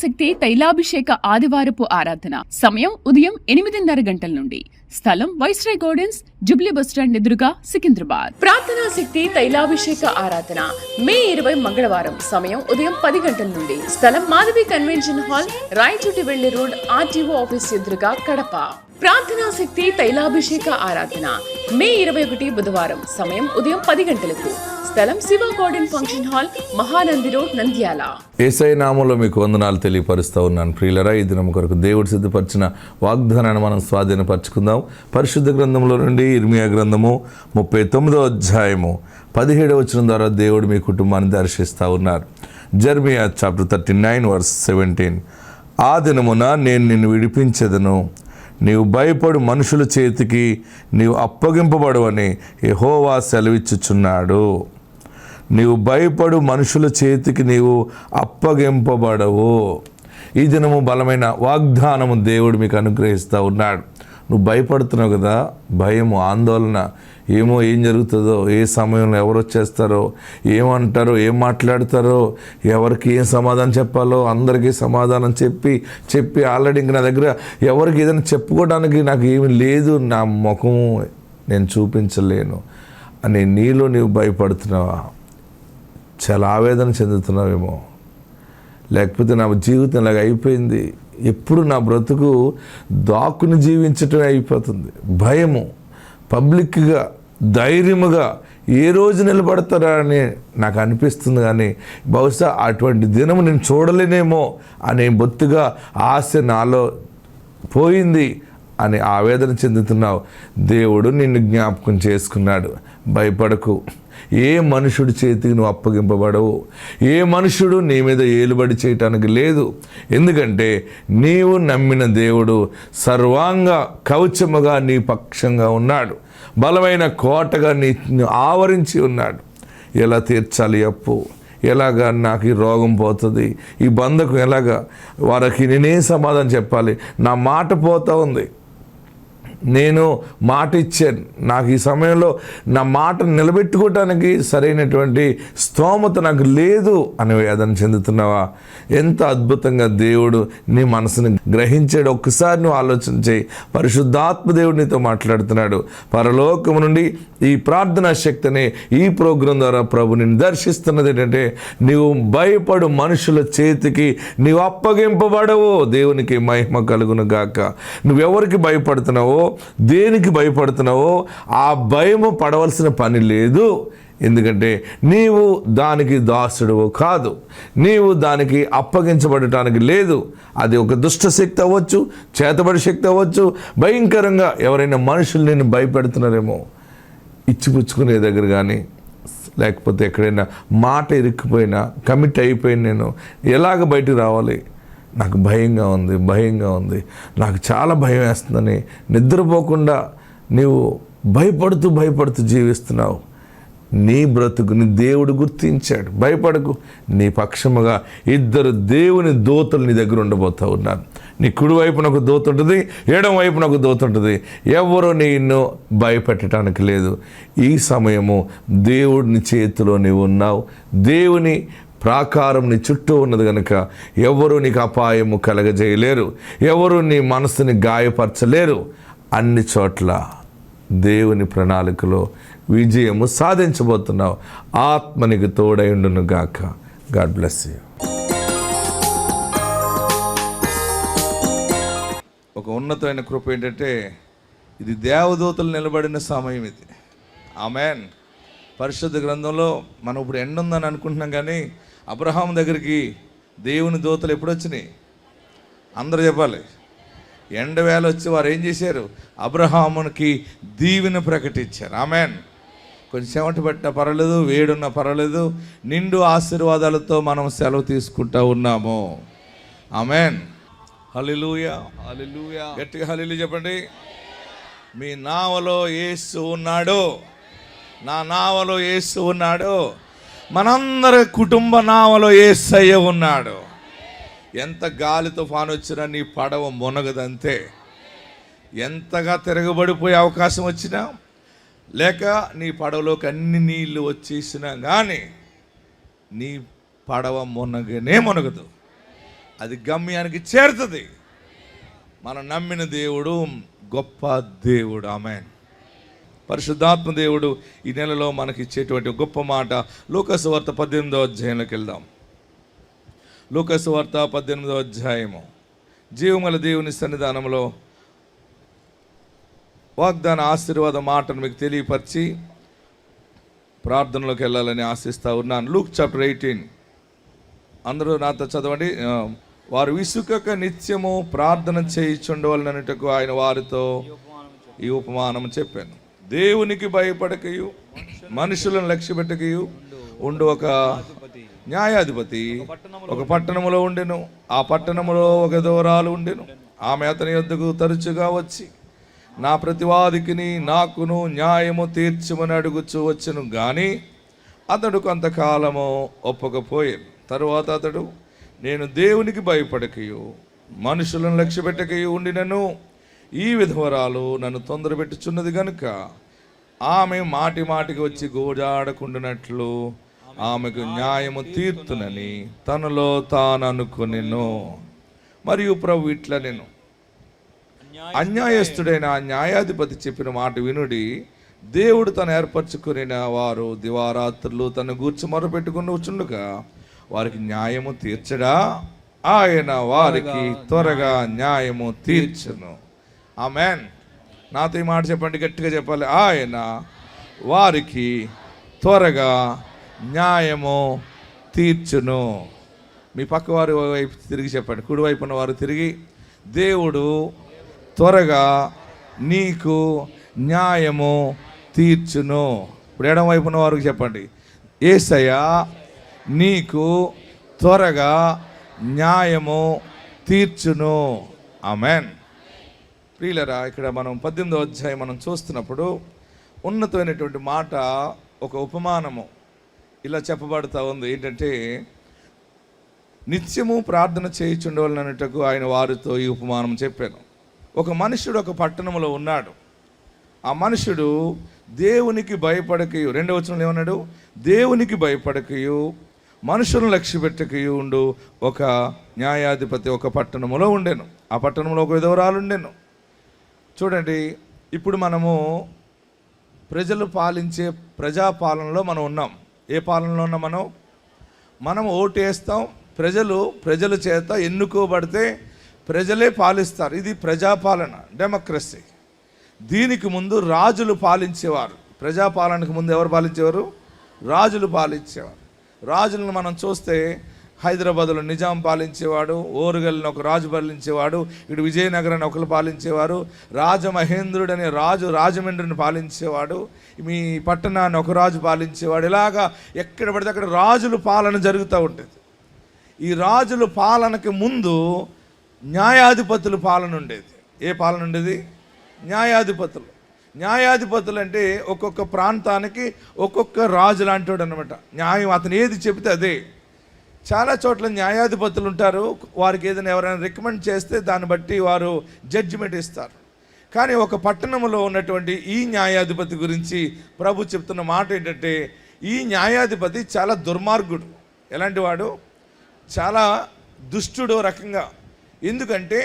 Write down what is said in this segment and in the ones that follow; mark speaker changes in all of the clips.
Speaker 1: శక్తి తైలాభిషేక ఆదివారపు ఆరాధన. సమయం ఉదయం 8:30 గంటల నుండి. స్థలం వైస్రాయ్ గార్డెన్స్, జుబ్లీ బస్టాండ్ ఎదురుగా, సికింద్రాబాద్. ప్రార్థనా శక్తి తైలాభిషేక ఆరాధన మే 20 మంగళవారం. సమయం ఉదయం 10 గంటల నుండి. స్థలం మాధవి కన్వెన్షన్ హాల్, రాయచోటి వెళ్లే రోడ్, ఆర్టీఓ ఆఫీస్ ఎదురుగా, కడప. ప్రార్థనా శక్తి తైలాభిషేక ఆరాధన మే 21 బుధవారం. సమయం ఉదయం 10 గంటలకు. స్థలం Shiva garden function hall, Mahanandi road, Nandyal.
Speaker 2: Yesayya నామములో మీకు వందనాలు తెలియపరుస్తూ ఉన్నాను. ప్రియులరా, ఈ దినం కొరకు దేవుడు సిద్ధపరిచిన వాగ్దానాన్ని మనం స్వాధీనపరచుకుందాం. పరిశుద్ధ గ్రంథంలో నుండి ఇర్మియా గ్రంథము 39వ అధ్యాయము 17వ వచనం ద్వారా దేవుడు మీ కుటుంబాన్ని దర్శిస్తూ ఉన్నారు. Jeremiah chapter 39 verse 17. ఆ దినమున నేను నిన్ను విడిపించెదను, నీవు భయపడు మనుషుల చేతికి నీవు అప్పగింపబడవని యెహోవా సెలవిచ్చుచున్నాడు. నీవు భయపడు మనుషుల చేతికి నీవు అప్పగింపబడవు. ఈ దినము బలమైన వాగ్దానము దేవుడు మీకు అనుగ్రహిస్తూ ఉన్నాడు. నువ్వు భయపడుతున్నావు కదా, భయము, ఆందోళన, ఏం జరుగుతుందో, ఏ సమయంలో ఎవరు వచ్చేస్తారో, ఏమంటారో, ఏం మాట్లాడతారో, ఎవరికి ఏం సమాధానం చెప్పాలో అందరికీ సమాధానం చెప్పి ఆల్రెడీ ఇంక నా దగ్గర ఎవరికి ఏదైనా చెప్పుకోవడానికి నాకు ఏమి లేదు, నా ముఖం నేను చూపించలేను అని నీలో నీవు భయపడుతున్నావా? చాలా ఆవేదన చెందుతున్నావేమో. లేకపోతే నా జీవితం ఇలాగ అయిపోయింది, ఎప్పుడు నా బ్రతుకు దాక్కుని జీవించటమే అయిపోతుంది. భయము, పబ్లిక్గా ధైర్యముగా ఏ రోజు నిలబడతారా అని నాకు అనిపిస్తుంది. కానీ బహుశా అటువంటి దినము నేను చూడలేనేమో అనే బొత్తుగా ఆశ నాలో పోయింది అని ఆవేదన చెందుతున్నావు. దేవుడు నిన్ను జ్ఞాపకం చేసుకున్నాడు. భయపడకు. ఏ మనుషుడి చేతికి నువ్వు అప్పగింపబడవు. ఏ మనుషుడు నీ మీద ఏలుబడి చేయటానికి లేదు. ఎందుకంటే నీవు నమ్మిన దేవుడు సర్వాంగ కవచముగా నీ పక్షంగా ఉన్నాడు. బలమైన కోటగా నీ ఆవరించి ఉన్నాడు. ఎలా తీర్చాలి అప్పు? ఎలాగా నాకు ఈ రోగం పోతుంది? ఈ బంధకు ఎలాగా? వారికి నేనే సమాధానం చెప్పాలి? నా మాట పోతూ ఉంది. నేను మాట ఇచ్చాను, నాకు ఈ సమయంలో నా మాట నిలబెట్టుకోవటానికి సరైనటువంటి స్తోమత నాకు లేదు అని వేదన చెందుతున్నావా? ఎంత అద్భుతంగా దేవుడు నీ మనసుని గ్రహించాడు. ఒక్కసారి నువ్వు ఆలోచన చేయి. పరిశుద్ధాత్మ దేవుడు నీతో మాట్లాడుతున్నాడు. పరలోకము నుండి ఈ ప్రార్థనా శక్తిని ఈ ప్రోగ్రాం ద్వారా ప్రభు నిన్ను దర్శిస్తున్నది ఏంటంటే, నీవు భయపడు మనుషుల చేతికి నీవు అప్పగింపబడవు. దేవునికి మహిమ కలుగును గాక. నువ్వెవరికి భయపడుతున్నావో, దేనికి భయపడుతున్నావో ఆ భయము పడవలసిన పని లేదు. ఎందుకంటే నీవు దానికి దాసుడువు కాదు, నీవు దానికి అప్పగించబడటానికి లేదు. అది ఒక దుష్ట శక్తి అవ్వచ్చు, చేతబడి శక్తి అవ్వచ్చు. భయంకరంగా ఎవరైనా మనుషులు నిన్ను భయపెడుతున్నారేమో, ఇచ్చిపుచ్చుకునే దగ్గర కానీ, లేకపోతే ఎక్కడైనా మాట ఇరుక్కుపోయినా, కమిట్ అయిపోయిన నేను ఎలాగ బయటకు రావాలి? నాకు భయంగా ఉంది, నాకు చాలా భయం వేస్తుందని నిద్రపోకుండా నీవు భయపడుతూ జీవిస్తున్నావు. నీ బ్రతుకుని దేవుడు గుర్తించాడు. భయపడకు. నీ పక్షముగా 2 దేవుని దూతలు నీ దగ్గర ఉండబోతూ ఉన్నారు. నీ కుడి వైపున ఒక దూత ఉంటుంది, ఎడమ వైపున ఒక దూత ఉంటుంది. ఎవరు నిన్ను భయపెట్టడానికి లేదు. ఈ సమయము దేవుడిని చేతిలో నీవు ఉన్నావు. దేవుని ప్రాకారం నీ చుట్టూ ఉన్నది కనుక ఎవరు నీకు అపాయము కలగజేయలేరు, ఎవరు నీ మనసుని గాయపరచలేరు. అన్ని చోట్ల దేవుని ప్రణాళికలో విజయము సాధించబోతున్నావు. ఆత్మ నీకు తోడైండును గాక. God bless you. ఒక ఉన్నతమైన కృప ఏంటంటే, ఇది దేవదూతలు నిలబడిన సమయం. ఇది ఆమేన్. పరిశుద్ధ గ్రంథంలో మనం ఇప్పుడు ఎండ ఉందని అనుకుంటున్నాం, కానీ అబ్రహాం దగ్గరికి దేవుని దూతలు ఎప్పుడు వచ్చినాయి? అందరూ చెప్పాలి. ఎండవేళ వచ్చి వారు ఏం చేశారు? అబ్రహామునికి దీవెన ప్రకటించారు. ఆమేన్. కొంచెం చెమట పట్టినా పర్వాలేదు, వేడున్నా పర్వాలేదు, నిండు ఆశీర్వాదాలతో మనం సెలవు తీసుకుంటూ ఉన్నాము. ఆమేన్. హల్లెలూయా, హల్లెలూయా. గట్టిగా హల్లెలూయా చెప్పండి. మీ నావలో యేసు ఉన్నాడు, నా నావలో యేసు ఉన్నాడు, మనందరి కుటుంబ నావలో యేసయ్య ఉన్నాడు. ఎంత గాలి తుఫాను వచ్చినా నీ పడవ మునగదంతే. ఎంతగా తిరగబడిపోయే అవకాశం వచ్చినా, లేక నీ పడవలోకి అన్ని నీళ్లు వచ్చేసినా కానీ నీ పడవ మునగనే మునగదు. అది గమ్యానికి చేరుతుంది. మనం నమ్మిన దేవుడు గొప్ప దేవుడు. ఆమేన్. పరిశుద్ధాత్మ దేవుడు ఈ నెలలో మనకి ఇచ్చేటువంటి గొప్ప మాట లూకాసు వార్త 18వ అధ్యాయంలోకి వెళ్దాం. లూకాసు వార్త 18వ అధ్యాయము. జీవముల దేవుని సన్నిధానంలో వాగ్దాన ఆశీర్వాద మాటను మీకు తెలియపరిచి ప్రార్థనలోకి వెళ్ళాలని ఆశిస్తూ ఉన్నాను. లూక్ చాప్టర్ 18 అందరూ నాతో చదవండి. వారు విసుకక నిత్యము ప్రార్థన చేయుచుండవలననుటకు ఆయన వారితో ఈ ఉపమానం చెప్పాను. దేవునికి భయపడకయు మనుషులను లక్ష్యపెట్టకయు ఉండు ఒక న్యాయాధిపతి ఒక పట్టణములో ఉండెను. ఆ పట్టణములో ఒక విధవరాలు ఉండెను. ఆమె అతని యొద్దకు తరచుగా వచ్చి నా ప్రతివాదికిని నాకును న్యాయము తీర్చమని అడుగుచూ వచ్చెను. కానీ అతడు కొంతకాలము ఒప్పకపోయాను. తరువాత అతడు నేను దేవునికి భయపడకయు మనుషులను లక్ష్యపెట్టకయు ఉండినను ఈ విధవరాలు నన్ను తొందర పెట్టుచున్నది గనుక ఆమె మాటి మాటికి వచ్చి గోజాడకుండానట్లు ఆమెకు న్యాయము తీర్తునని తనలో తాను అనుకొనెను. మరియు ప్రభు ఇట్లా నేను అన్యాయస్తుడైన ఆ న్యాయాధిపతి చెప్పిన మాట వినుడి. దేవుడు తను ఏర్పరచుకుని వారు దివారాత్రులు తన గూర్చి మొరపెట్టుకుని వచ్చుండగా వారికి న్యాయము తీర్చడా? ఆయన వారికి త్వరగా న్యాయము తీర్చును. ఆమేన్. నాతో ఈ మాట చెప్పండి, గట్టిగా చెప్పాలి. ఆయన వారికి త్వరగా న్యాయము తీర్చును. మీ పక్క వారి వైపు తిరిగి చెప్పండి, కుడివైపు ఉన్న వారు తిరిగి, దేవుడు త్వరగా నీకు న్యాయము తీర్చును. ఇప్పుడు ఎడమ వైపు ఉన్న వారికి చెప్పండి, యేసయ్య నీకు త్వరగా న్యాయము తీర్చును. ఆమేన్. ప్రియులరా, ఇక్కడ మనం 18వ అధ్యాయం మనం చూస్తున్నప్పుడు ఉన్నతమైనటువంటి మాట, ఒక ఉపమానము ఇలా చెప్పబడుతూ ఉంది. ఏంటంటే, నిత్యము ప్రార్థన చేయుచుండవలననుటకు ఆయన వారితో ఈ ఉపమానం చెప్పాను. ఒక మనుషుడు ఒక పట్టణంలో ఉన్నాడు. ఆ మనుషుడు దేవునికి భయపడకయు, 2వ వచనంలో ఏమన్నాడు? దేవునికి భయపడకయు మనుషులను లక్ష్యపెట్టకయు ఉండు ఒక న్యాయాధిపతి ఒక పట్టణంలో ఉండెను. ఆ పట్టణంలో ఒక విధవరాలు ఉండెను. చూడండి, ఇప్పుడు మనము ప్రజలు పాలించే ప్రజాపాలనలో మనం ఉన్నాం. ఏ పాలనలో ఉన్నాం? మనం ఓటేస్తాం. ప్రజల చేత ఎన్నుకోబడితే ప్రజలే పాలిస్తారు. ఇది ప్రజాపాలన, డెమోక్రసీ. దీనికి ముందు రాజులు పాలించేవారు. ప్రజాపాలనకు ముందు ఎవరు పాలించేవారు? రాజులు పాలించేవారు. రాజులను మనం చూస్తే హైదరాబాద్లో నిజాం పాలించేవాడు, ఓరుగల్ని ఒక రాజు పాలించేవాడు, ఇటు విజయనగరాన్ని ఒకరు పాలించేవారు, రాజమహేంద్రుడు అనే రాజు రాజమండ్రిని పాలించేవాడు, మీ పట్టణాన్ని ఒక రాజు పాలించేవాడు. ఇలాగా ఎక్కడ పడితే అక్కడ రాజుల పాలన జరుగుతూ ఉంటుంది. ఈ రాజుల పాలనకి ముందు న్యాయాధిపతుల పాలన ఉండేది. ఏ పాలన ఉండేది? న్యాయాధిపతులు అంటే ఒక్కొక్క ప్రాంతానికి ఒక్కొక్క రాజు లాంటివాడు అనమాట. న్యాయం అతను ఏది చెబితే అదే. చాలా చోట్ల న్యాయాధిపతులు ఉంటారు. వారికి ఏదైనా ఎవరైనా రికమెండ్ చేస్తే దాన్ని బట్టి వారు జడ్జిమెంట్ ఇస్తారు. కానీ ఒక పట్టణంలో ఉన్నటువంటి ఈ న్యాయాధిపతి గురించి ప్రభు చెప్తున్న మాట ఏంటంటే, ఈ న్యాయాధిపతి చాలా దుర్మార్గుడు. ఎలాంటి వాడు? చాలా దుష్టుడు రకంగా. ఎందుకంటే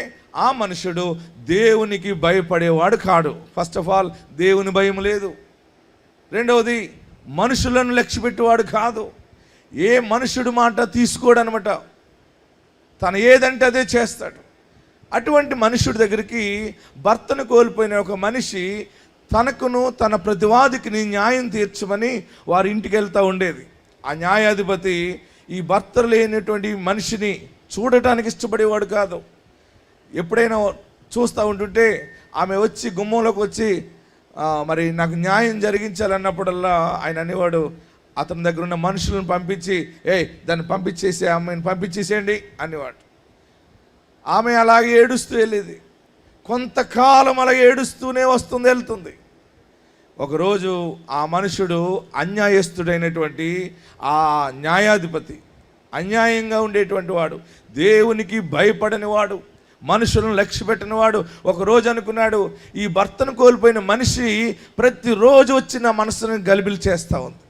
Speaker 2: ఆ మనుషుడు దేవునికి భయపడేవాడు కాడు. ఫస్ట్ ఆఫ్ ఆల్ దేవుని భయం లేదు. రెండవది, మనుషులను లక్ష్యపెట్టేవాడు కాదు. ఏ మనుషుడు మాట తీసుకోడు అనమాట. తను ఏదంటే అదే చేస్తాడు. అటువంటి మనుషుడి దగ్గరికి భర్తను కోల్పోయిన ఒక మనిషి తనకును తన ప్రతివాదికి న్యాయం తీర్చమని వారి ఇంటికి వెళ్తూ ఉండేది. ఆ న్యాయాధిపతి ఈ భర్త లేనటువంటి మనిషిని చూడటానికి ఇష్టపడేవాడు కాదు. ఎప్పుడైనా చూస్తూ ఉంటుంటే ఆమె వచ్చి గుమ్మంలోకి వచ్చి మరి నాకు న్యాయం జరిగించాలన్నప్పుడల్లా ఆయన అనేవాడు, అతని దగ్గర ఉన్న మనుషులను పంపించి, దాన్ని పంపించేసే, అమ్మాయిని పంపించేసేయండి అనేవాడు. ఆమె అలాగే ఏడుస్తూ వెళ్ళేది. కొంతకాలం అలాగే ఏడుస్తూనే వస్తుంది, వెళ్తుంది. ఒకరోజు ఆ మనుషుడు అన్యాయస్తుడైనటువంటి ఆ న్యాయాధిపతి, అన్యాయంగా ఉండేటువంటి వాడు, దేవునికి భయపడని వాడు, మనుషులను లక్ష్యపెట్టిన వాడు ఒకరోజు అనుకున్నాడు, ఈ భర్తను కోల్పోయిన మనిషి ప్రతిరోజు వచ్చి నా మనసును గలిబిలి చేస్తూ ఉంది.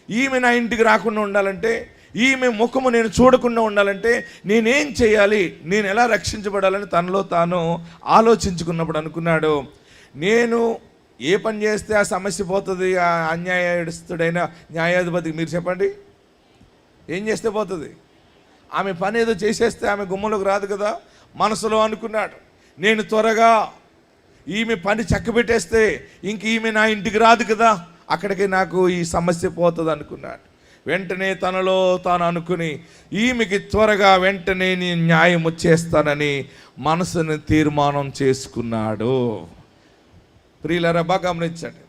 Speaker 2: ఈమె నా ఇంటికి రాకుండా ఉండాలంటే, ఈమె ముఖము నేను చూడకుండా ఉండాలంటే నేనేం చేయాలి, నేను ఎలా రక్షించబడాలని తనలో తాను ఆలోచించుకున్నప్పుడు అనుకున్నాడు, నేను ఏ పని చేస్తే ఆ సమస్య పోతుంది, ఆ అన్యాయస్తుడైన న్యాయాధిపతికి మీరు చెప్పండి, ఏం చేస్తే పోతుంది? ఆమె పని ఏదో చేసేస్తే ఆమె గుమ్మలోకి రాదు కదా. మనసులో అనుకున్నాడు, నేను త్వరగా ఈమె పని చక్కబెట్టేస్తే ఇంక ఈమె నా ఇంటికి రాదు కదా, అక్కడికి నాకు ఈ సమస్య పోతుంది అనుకున్నాడు. వెంటనే తనలో తాను అనుకుని ఈమెకి త్వరగా వెంటనే నేను న్యాయము చేస్తానని మనసుని తీర్మానం చేసుకున్నాడు. ప్రియులారా, బాగా గమనించండి.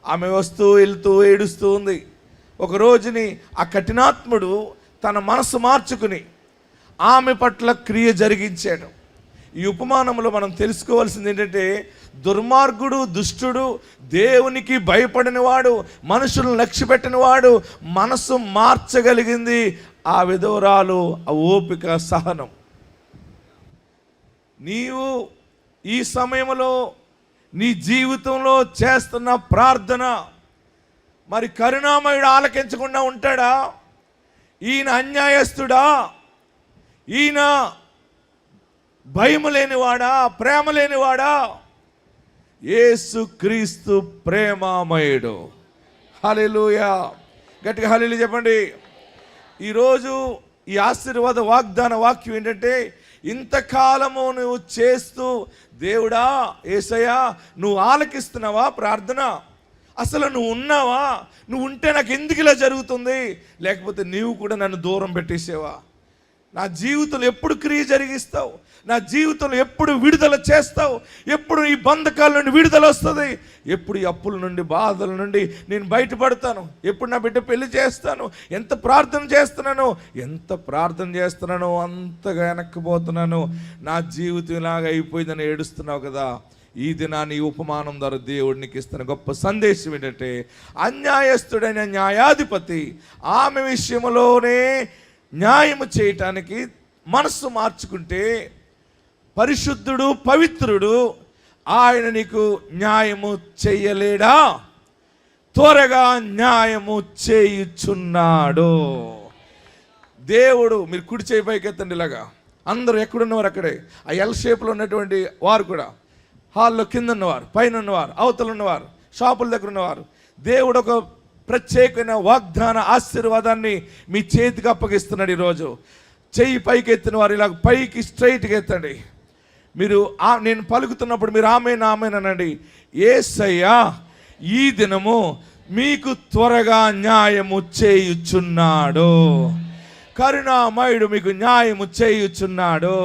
Speaker 2: ఆమె వస్తూ వెళ్తూ ఏడుస్తూ ఉంది. ఒక రోజుని ఆ కఠినాత్ముడు తన మనసు మార్చుకుని ఆమె పట్ల క్రియ జరిగించాడు. ఈ ఉపమానంలో మనం తెలుసుకోవాల్సింది ఏంటంటే, దుర్మార్గుడు, దుష్టుడు, దేవునికి భయపడిన వాడు, మనుషులను లక్ష్యపెట్టిన వాడు మనసు మార్చగలిగింది ఆ విధవరాలు, ఆ ఓపిక, సహనం. నీవు ఈ సమయంలో నీ జీవితంలో చేస్తున్న ప్రార్థన మరి కరుణామయుడు ఆలకించకుండా ఉంటాడా? ఈయన అన్యాయస్తుడా? ఈయన భయము లేనివాడా? ప్రేమ లేనివాడా? యేసుక్రీస్తు ప్రేమామయుడు. హల్లెలూయా! గట్టిగా హల్లెలూయా చెప్పండి. ఈరోజు ఈ ఆశీర్వాద వాగ్దాన వాక్యం ఏంటంటే, ఇంతకాలము నువ్వు చేస్తూ, దేవుడా, యేసయ్యా, నువ్వు ఆలకిస్తున్నావా ప్రార్థన? అసలు నువ్వు ఉన్నావా? నువ్వు ఉంటే నాకు ఎందుకు ఇలా జరుగుతుంది? లేకపోతే నీవు కూడా నన్ను దూరం పెట్టేసేవా? నా జీవితంలో ఎప్పుడు క్రియ జరిగిస్తావు? నా జీవితంలో ఎప్పుడు విడుదల చేస్తావు? ఎప్పుడు ఈ బంధకాల నుండి విడుదల వస్తుంది? ఎప్పుడు ఈ అప్పుల నుండి, బాధల నుండి నేను బయటపడతాను? ఎప్పుడు నా బిడ్డ పెళ్లి చేస్తాను? ఎంత ప్రార్థన చేస్తున్నానో అంతగా వెనక్కిపోతున్నాను. నా జీవితం ఇలాగ అయిపోయిందని ఏడుస్తున్నావు కదా. ఈ దినాన్ని ఈ ఉపమానం ద్వారా దేవుడు నీకు ఇస్తున్న గొప్ప సందేశం ఏంటంటే, అన్యాయస్తుడైన న్యాయాధిపతి ఆమె విషయంలోనే న్యాయము చేయటానికి మనస్సు మార్చుకుంటే, పరిశుద్ధుడు, పవిత్రుడు ఆయన నీకు న్యాయము చేయలేడా? త్వరగా న్యాయము చేయుచున్నాడు. దేవుడు, మీరు కుడి చేయి పైకి ఎత్తండి ఇలాగా. అందరూ ఎక్కడున్నవారు అక్కడే. ఆ ఎల్ షేప్లో ఉన్నటువంటి వారు కూడా, హాల్లో కింద ఉన్నవారు, పైన ఉన్నవారు, అవతల ఉన్నవారు, షాపుల దగ్గర ఉన్నవారు, దేవుడు ఒక ప్రత్యేకమైన వాగ్దాన ఆశీర్వాదాన్ని మీ చేతికి అప్పగిస్తున్నాడు. ఈరోజు చెయ్యి పైకి ఎత్తిన వారు ఇలా పైకి స్ట్రైట్గా ఎత్తండి. మీరు నేను పలుకుతున్నప్పుడు మీరు ఆమేన్ అనండి. యేసయ్యా, ఈ దినము మీకు త్వరగా న్యాయము చేయుచున్నాడు. కరుణామయుడు మీకు న్యాయము చేయుచున్నాడు.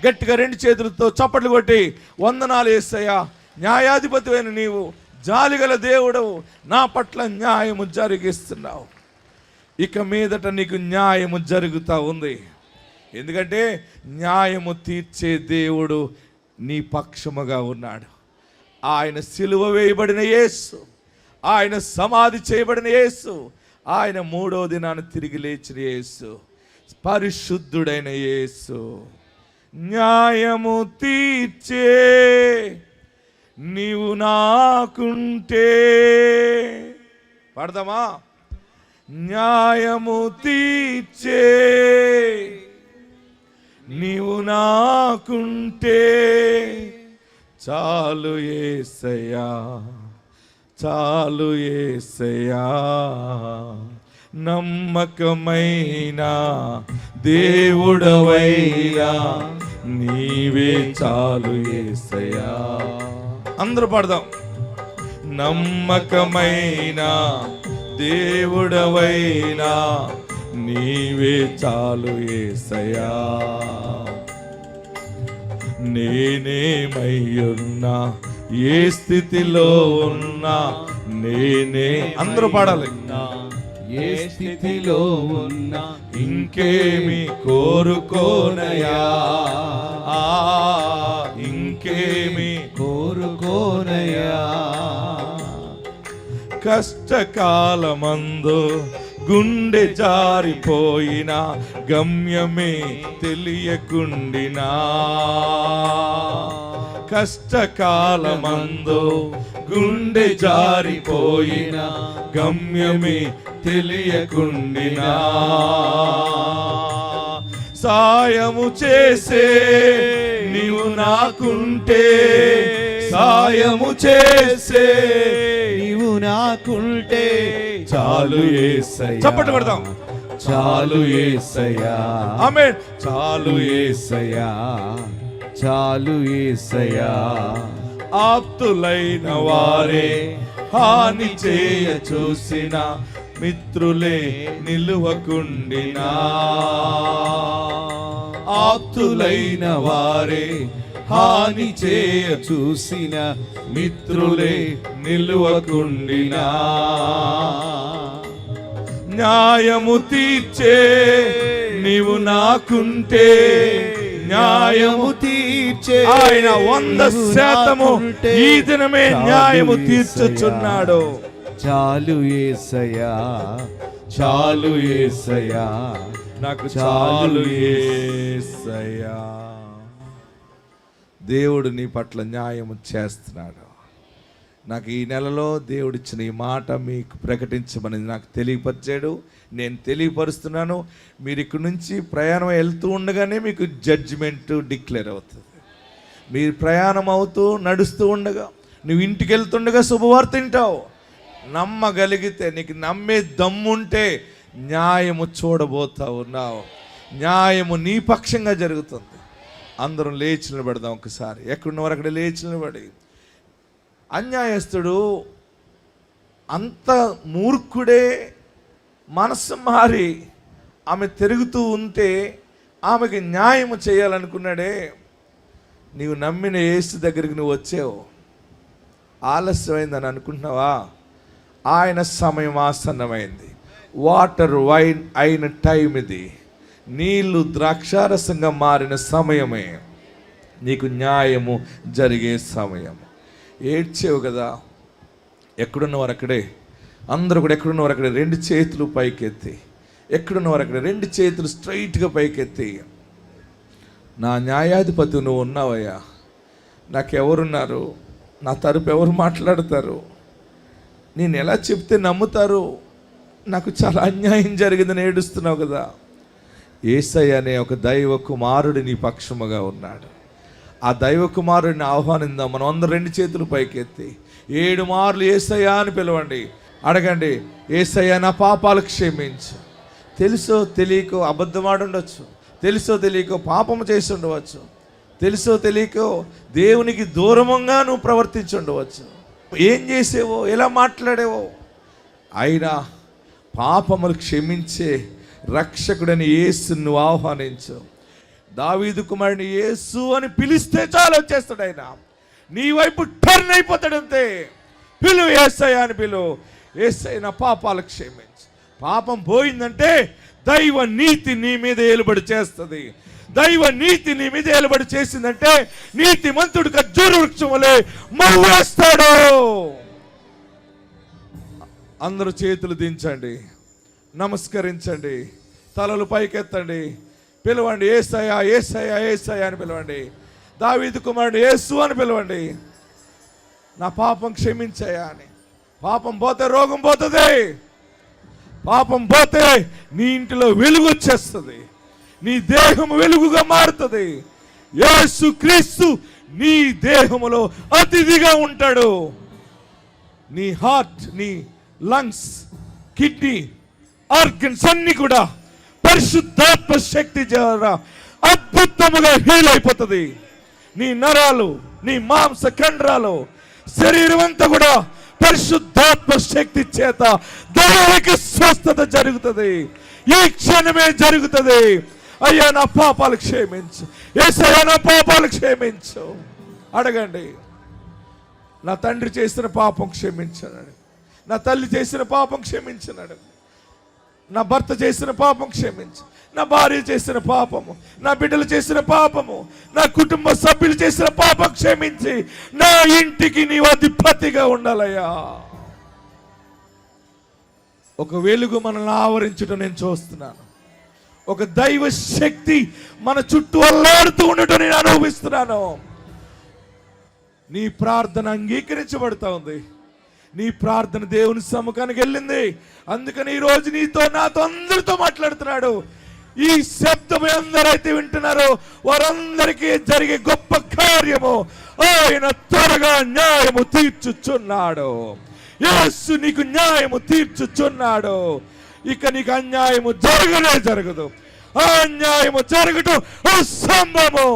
Speaker 2: గట్టిగా రెండు చేతులతో చప్పట్లు కొట్టి, వందనాలు యేసయ్యా, న్యాయాధిపతి అయిన నీవు జాలిగల దేవుడవు, నా పట్ల న్యాయము జరిగిస్తున్నావు. ఇక మీదట నీకు న్యాయము జరుగుతూ ఉంది. ఎందుకంటే న్యాయము తీర్చే దేవుడు నీ పక్షముగా ఉన్నాడు. ఆయన సిలువ వేయబడిన యేసు, ఆయన సమాధి చేయబడిన యేసు, ఆయన మూడో దినాన్ని తిరిగి లేచిన యేసు, పరిశుద్ధుడైన యేసు. న్యాయము తీర్చే నీవు నాకుంటే, పాడదామా? న్యాయము తీర్చే నీవు నాకుంటే చాలు యేసయ్యా, చాలు యేసయ్యా, నమ్మకమైన దేవుడవైనా నీవే చాలు యేసయ్యా. అందరూ పాడదాం. నమ్మకమైన దేవుడవైనా నీవే చాలు యేసయ్యా. నేనేమయ్యున్నా, ఏ స్థితిలో ఉన్నా, నేనే, అందరూ పాడాలి,
Speaker 3: ఏ స్థితిలో ఉన్నా
Speaker 2: ఇంకేమి కోరుకోనయా, ఇంకేమి
Speaker 3: కోరుకోనయా.
Speaker 2: కష్టకాలమందు గుండె జారిపోయినా, గమ్యమే తెలియకుండినా, కష్టకాలమందు
Speaker 3: గుండె జారిపోయిన గమ్యమే తెలియకుండినా సాయము చేసే నీవు నాకుంటే సాయము చేసే నీవు నాకుంటే చాలు యేసయ్యా. చప్పట్లు కొడదాం. చాలు యేసయ్యా. ఆమేన్. చాలు యేసయ్యా, చాలు యేసయ్యా. ఆప్తులైన వారే హాని చేయ చూసిన మిత్రులే నిలువకుండినా ఆప్తులైన వారే హాని చేయ చూసిన మిత్రులే నిలువకుండినా న్యాయము తీర్చే నీవు నాకుంటే న్యాయము తీర్చే ఆయన 100% ఈ దినమే న్యాయము తీర్చుచున్నాడు. చాలు యేసయ్యా, చాలు యేసయ్యా, నాకు చాలు యేసయ్యా. దేవుడు నీ పట్ల న్యాయము చేస్తున్నాడు. నాకు ఈ నెలలో దేవుడిచ్చిన ఈ మాట మీకు ప్రకటించమని నాకు తెలియపరిచాడు. నేను తెలియపరుస్తున్నాను. మీరు ఇక్కడి నుంచి ప్రయాణం వెళ్తూ ఉండగానే మీకు జడ్జిమెంట్ డిక్లేర్ అవుతుంది. మీరు ప్రయాణం అవుతూ నడుస్తూ ఉండగా, నువ్వు ఇంటికి వెళ్తుండగా శుభవార్త వింటావు. నమ్మగలిగితే, నీకు నమ్మే దమ్ముంటే న్యాయము చూడబోతా ఉన్నావు. న్యాయము నీ పక్షంగా జరుగుతుంది. అందరం లేచి నిలబడదాం ఒకసారి. ఎక్కడున్నవారు అక్కడ లేచి నిలబడి. అన్యాయస్తుడు అంత మూర్ఖుడే మనసు మారి ఆమె తిరుగుతూ ఉంటే ఆమెకి న్యాయము చేయాలనుకున్నాడే. నీవు నమ్మిన యేసు దగ్గరికి నువ్వు వచ్చావు, ఆలస్యమైందని అనుకుంటున్నావా? ఆయన సమయం ఆసన్నమైంది. వాటర్ వైన్ అయిన టైం ఇది. నీళ్లు ద్రాక్షారసంగా మారిన సమయమే. నీకు న్యాయము జరిగే సమయం. ఏడ్చేవు కదా. ఎక్కడున్నవారు అక్కడే, అందరూ కూడా ఎక్కడున్నవారు అక్కడే 2 చేతులు పైకెత్తి, ఎక్కడున్నవారు అక్కడే 2 చేతులు స్ట్రైట్గా పైకెత్తి, నా న్యాయాధిపతి నువ్వు ఉన్నావయ్యా, నాకెవరున్నారు, నా తరపు ఎవరు మాట్లాడతారు, నేను ఎలా చెప్తే నమ్ముతారు, నాకు చాలా అన్యాయం జరిగిందని ఏడుస్తున్నావు కదా. యేసయ్య అనే ఒక దైవ కుమారుడు నీ పక్షముగా ఉన్నాడు. ఆ దైవ కుమారుడిని ఆహ్వానిద్దాం. మనం అందరూ 2 చేతులు పైకెత్తి 7 మార్లు యేసయ్య అని పిలవండి. అడగండి, యేసయ్య నా పాపాలు క్షమించు. తెలుసో తెలియకో అబద్ధమాడుండొచ్చు, తెలుసో తెలియకో పాపము చేసి ఉండవచ్చు, తెలుసో తెలియకో దేవునికి దూరముగా నువ్వు ప్రవర్తించి ఉండవచ్చు. ఏం చేసేవో, ఎలా మాట్లాడేవో, అయినా పాపములు క్షమించే రక్షకుడని యేసుని నువ్వు ఆహ్వానించు. దావీదు కుమారుని యేసు అని పిలిస్తే చాలు వచ్చేస్తాడు. ఆయన నీ వైపు టర్న్ అయిపోతాడు అంతే. పిలువు యేసయ్య అని పిలువు. యేసయ్య నా పాపాలు క్షమించు. పాపం పోయిందంటే దైవ నీతి నీ మీద ఏలుబడి చేస్తుంది. దైవ నీతి నీ మీద ఏలుబడి చేసిందంటే నీతి మంతుడు ఖర్జూర వృక్షం వలె మళ్ళేస్తాడు. అందరూ చేతులు దించండి, నమస్కరించండి, తలలు పైకెత్తండి, పిలవండి. యేసయ్య యేసయ్య యేసయ్య అని పిలవండి. దావీదు కుమారుడు యేసు అని పిలవండి. నా పాపం క్షమించయ్యా అని. పాపం పోతే రోగం పోతుంది. పాపం పోతే నీ ఇంటిలో వెలుగు వచ్చేస్తుంది. నీ దేహం వెలుగుగా మారుతుంది. యేసు క్రీస్తు నీ దేహములో అతిథిగా ఉంటాడు. నీ హార్ట్, నీ లంగ్స్, కిడ్నీ, ఆర్గన్స్ అన్ని కూడా పరిశుద్ధాత్మ శక్తి ద్వారా అద్భుతముగా హీల్ అయిపోతుంది. నీ నరాలు, నీ మాంస కండరాలు, శరీరం అంతా కూడా పరిశుద్ధాత్మ శక్తి చేత దైవిక స్వస్థత జరుగుతుంది. ఈ క్షణమే జరుగుతుంది. అయ్యా నా పాపాలు క్షమించు, యేసయ్యా నా పాపాలు క్షమించు. అడగండి. నా తండ్రి చేసిన పాపం క్షమించనడు, నా తల్లి చేసిన పాపం క్షమించనడు, నా భర్త చేసిన పాపం క్షమించు, నా భార్య చేసిన పాపము, నా బిడ్డలు చేసిన పాపము, నా కుటుంబ సభ్యులు చేసిన పాపం క్షమించి నా ఇంటికి నీవు అధిపతిగా ఉండాలయ్యా. ఒక వెలుగు మనల్ని ఆవరించడం నేను చూస్తున్నాను. ఒక దైవ శక్తి మన చుట్టూ అల్లాడుతూ ఉండటం నేను అనుభవిస్తున్నాను. నీ ప్రార్థన అంగీకరించబడతా ఉంది. నీ ప్రార్థన దేవుని సముఖానికి వెళ్ళింది. అందుకని ఈరోజు నీతో నాతో అందరితో మాట్లాడుతున్నాడు. ఈ శబ్దం అందరైతే వింటున్నారో వారందరికీ జరిగే గొప్ప కార్యము ఆయన త్వరగా న్యాయము తీర్చుచున్నాడు. యేసు నీకు న్యాయము తీర్చుచున్నాడు. ఇక నీకు అన్యాయము జరగనే జరగదు. ఆ అన్యాయము జరగటం అసంభవము.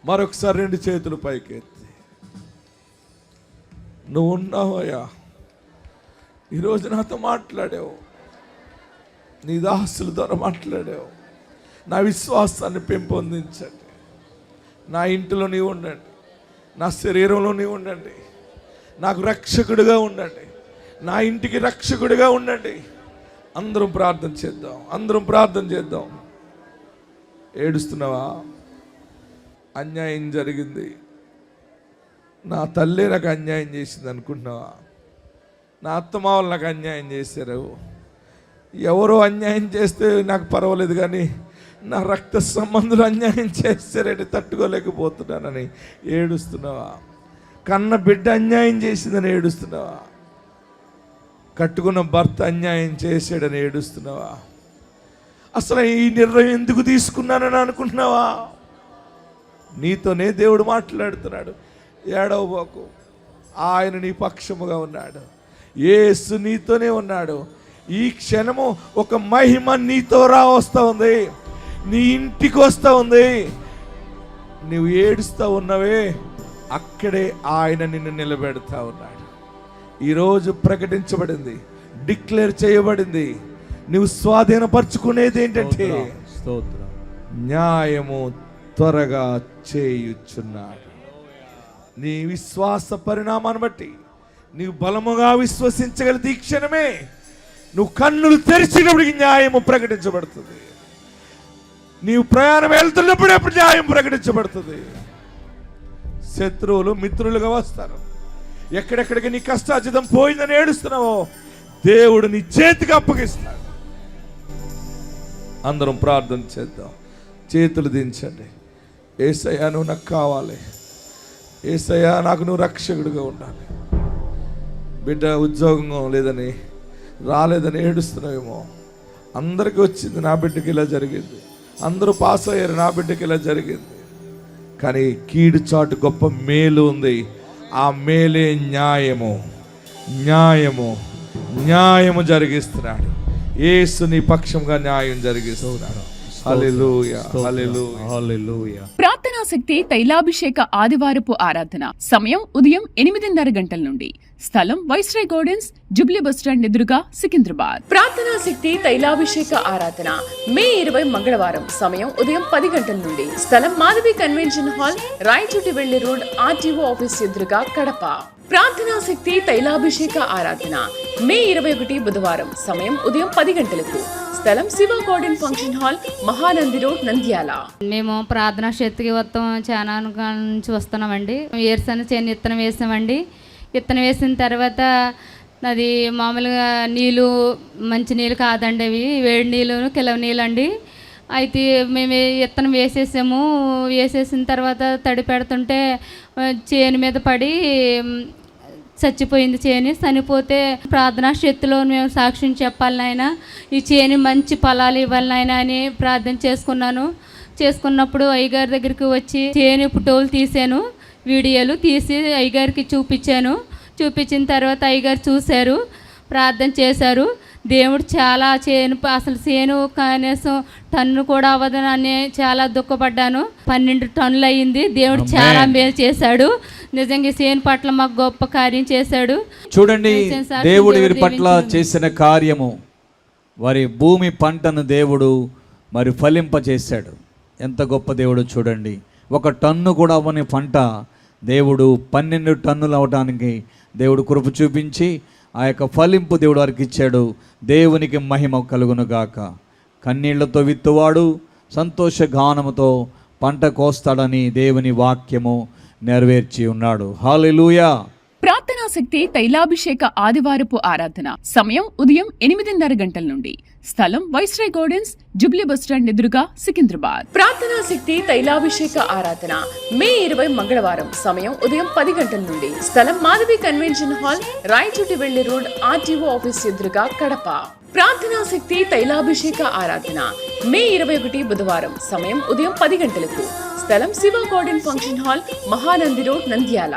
Speaker 3: మరొకసారి 2 చేతులు పైకెత్తి, నువ్వు ఉన్నావయ్యా, ఈరోజు నాతో మాట్లాడావు, నీ దాసుల ద్వారా మాట్లాడావు. నా విశ్వాసాన్ని పెంపొందించండి. నా ఇంటిలో నీవు ఉండండి, నా శరీరంలో నీవు ఉండండి, నాకు రక్షకుడిగా ఉండండి, నా ఇంటికి రక్షకుడిగా ఉండండి. అందరం ప్రార్థన చేద్దాం, అందరం ప్రార్థన చేద్దాం. ఏడుస్తున్నావా? అన్యాయం జరిగింది, నా తల్లి నాకు అన్యాయం చేసింది అనుకుంటున్నావా? నా అత్తమావలు నాకు అన్యాయం చేశారు. ఎవరో అన్యాయం చేస్తే నాకు పర్వాలేదు, కానీ నా రక్త సంబంధులు అన్యాయం చేస్తారంటే తట్టుకోలేకపోతున్నానని ఏడుస్తున్నావా? కన్న బిడ్డ అన్యాయం చేసిందని ఏడుస్తున్నావా? కట్టుకున్న భర్త అన్యాయం చేశాడని ఏడుస్తున్నావా? అసలు ఈ నిర్ణయం ఎందుకు తీసుకున్నానని అనుకుంటున్నావా? నీతోనే దేవుడు మాట్లాడుతున్నాడు. ఏడవబోకు, ఆయన నీ పక్షముగా ఉన్నాడు. యేసు నీతోనే ఉన్నాడు. ఈ క్షణము ఒక మహిమ నీతో వస్తూ ఉంది, నీ ఇంటికి వస్తూ ఉంది. నువ్వు ఏడుస్తూ ఉన్నవే, అక్కడే ఆయన నిన్ను నిలబెడతా ఉన్నాడు. ఈరోజు ప్రకటించబడింది, డిక్లేర్ చేయబడింది. నువ్వు స్వాధీనపరచుకునేది ఏంటంటే న్యాయము త్వరగా చేయుచున్నాడు. నీ విశ్వాస పరిణామాన్ని బట్టి నీవు బలముగా విశ్వసించగలిగితే ఈ క్షణమే నువ్వు కన్నులు తెరిచినప్పటికి న్యాయము ప్రకటించబడుతుంది. నీవు ప్రయాణం వెళ్తున్నప్పుడే అప్పుడు న్యాయం ప్రకటించబడుతుంది. శత్రువులు మిత్రులుగా వస్తారు. ఎక్కడెక్కడికి నీ కష్టార్జితం పోయిందని ఏడుస్తున్నావో దేవుడు నీ చేతికి అప్పగిస్తాడు. అందరం ప్రార్థన చేద్దాం. చేతులు దించండి. యేసయ్యా, నువ్వు నాకు కావాలి. యేసయ్యా, నాకు నువ్వు రక్షకుడిగా ఉండాలి. బిడ్డ ఉద్యోగం లేదని రాలేదని ఏడుస్తున్నావేమో. అందరికీ వచ్చింది, నా బిడ్డకి ఇలా జరిగింది. అందరూ పాస్ అయ్యారు, నా బిడ్డకి ఇలా జరిగింది. కానీ కీడు చాటు గొప్ప మేలు ఉంది. ఆ మేలే న్యాయము. న్యాయము న్యాయము జరిగిస్తున్నాడు. యేసు నీ పక్షంగా న్యాయం జరిగిస్తున్నాడు. హల్లెలూయా, హల్లెలూయా, హల్లెలూయా.
Speaker 1: ప్రార్థనా శక్తి తైలాభిషేక ఆదివారపు ఆరాధన సమయం ఉదయం 8:30 గంటల నుండి. స్థలం వైస్రాయ్ గార్డెన్స్, జుబ్లీ బస్టాండ్ ఎదురుగా, సికింద్రాబాద్. ప్రార్థనా శక్తి తైలాభిషేక ఆరాధన మే 20 మంగళవారం సమయం ఉదయం 10 గంటల నుండి. స్థలం మాధవి కన్వెన్షన్ హాల్, రాయచోటి వెళ్లి రోడ్, ఆర్టీఓ ఆఫీస్ ఎదురుగా, కడప. ప్రార్థనా శక్తి తైలాభిషేక ఆరాధన మే 21 బుధవారం సమయం ఉదయం 10 గంటలకు. స్థలం Shiva garden function hall, Mahanandi road, Nandyal.
Speaker 4: మేము ప్రార్థనా శక్తికి మొత్తం చాలా నుంచి వస్తున్నామండి. ఏర్సన చేను విత్తనం వేసామండి. విత్తనం వేసిన తర్వాత అది మామూలుగా నీళ్ళు మంచి నీళ్ళు కాదండి, అవి వేడి నీళ్ళు, కిలవ నీళ్ళు అండి. అయితే మేము విత్తనం వేసేసాము. వేసేసిన తర్వాత తడి పెడుతుంటే చేను మీద పడి చచ్చిపోయింది చేను. చనిపోతే ప్రార్థనా శక్తిలో మేము సాక్ష్యం చెప్పాలి నాయన, ఈ చేను మంచి ఫలాలు ఇవ్వాలి నాయన అని ప్రార్థన చేసుకున్నప్పుడు అయ్యగారి దగ్గరికి వచ్చి చేను ఫోటోలు తీసాను, వీడియోలు తీసి అయ్యగారికి చూపించిన తర్వాత అయ్యగారు చూశారు, ప్రార్థన చేశారు. దేవుడు చాలా అసలు చేను కనీసం టన్ను కూడా అవ్వదని చాలా దుఃఖపడ్డాను. 12 టన్నులు అయ్యింది. దేవుడు చాలా మేలు చేశాడు. నిజంగా చేను పట్ల మాకు గొప్ప కార్యం చేశాడు.
Speaker 5: చూడండి, దేవుడు వీరి పట్ల చేసిన కార్యము, వారి భూమి పంటను దేవుడు మరి ఫలింపచేశాడు. ఎంత గొప్ప దేవుడు చూడండి. 1 టన్ను కూడా అవ్వని పంట దేవుడు 12 టన్నులు అవడానికి దేవుడు కృప చూపించి ఆ యొక్క ఫలింపు దేవుడు వారికి ఇచ్చాడు. దేవునికి మహిమ కలుగును గాక. కన్నీళ్లతో విత్తువాడు సంతోష గానముతో పంట కోస్తాడని దేవుని వాక్యము నెరవేర్చి ఉన్నాడు. హల్లెలూయా.
Speaker 1: ప్రార్థనా శక్తి తైలాభిషేక ఆదివారపు ఆరాధన. సమయం ఉదయం 8:30 గంటల నుండి. స్థలం వైస్రాయ్ గార్డెన్స్, జూబ్లీ బస్టాండ్ ఎదురుగా, సికింద్రాబాద్. ప్రార్థనా శక్తి తైలాభిషేక ఆరాధన మే 20 మంగళవారం. సమయం ఉదయం 10 గంటల నుండి. స్థలం మాధవి కన్వెన్షన్ హాల్, రాయచోటి వెళ్లి రోడ్, ఆర్టీఓ ఆఫీస్ ఎదురుగా, కడప. ప్రార్థనా శక్తి తైలాభిషేక ఆరాధన మే 21 బుధవారం. సమయం ఉదయం 10 గంటలకు. స్థలం Shiva garden function hall, Mahanandi road, Nandyal.